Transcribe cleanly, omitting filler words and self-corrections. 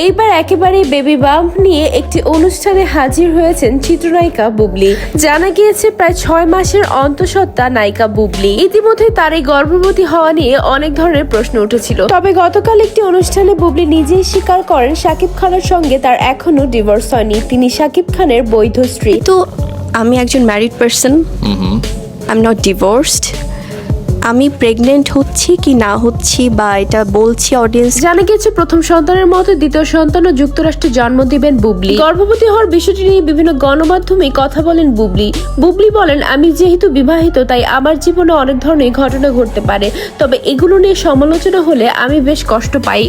এইবার একেবারেই baby bump নিয়ে একটি অনুষ্ঠানে হাজির হয়েছেন চিত্রনায়িকা বুবলি। জানা গিয়েছে প্রায় 6 মাসের অন্তঃসত্ত্বা নায়িকা বুবলি। ইতিমধ্যে তার এই গর্ভবতী হওয়া নিয়ে অনেক ধরনের প্রশ্ন উঠেছিল। তবে গতকাল একটি অনুষ্ঠানে বুবলি নিজেই স্বীকার করেন শাকিব খানের সঙ্গে তার এখনো ডিভোর্স হয়নি, তিনি শাকিব খানের বৈধ স্ত্রী। তো আমি একজন married person, I am not divorced. আমি প্রেগনেন্ট হচ্ছি কি না হচ্ছি বা এটা বলছি অডিয়েন্স। জানা গিয়েছে প্রথম সন্তানের মতো দ্বিতীয় সন্তানও যুক্তরাষ্ট্রে জন্ম দিবেন বুবলি। গর্ভবতী হওয়ার বিষয়টি নিয়ে বিভিন্ন গণমাধ্যমে কথা বলেন বুবলি। বুবলি বলেন, আমি যেহেতু বিবাহিত তাই আমার জীবনে অনেক ধরনের ঘটনা ঘটতে পারে, তবে এগুলো নিয়ে সমালোচনা হলে আমি বেশ কষ্ট পাই।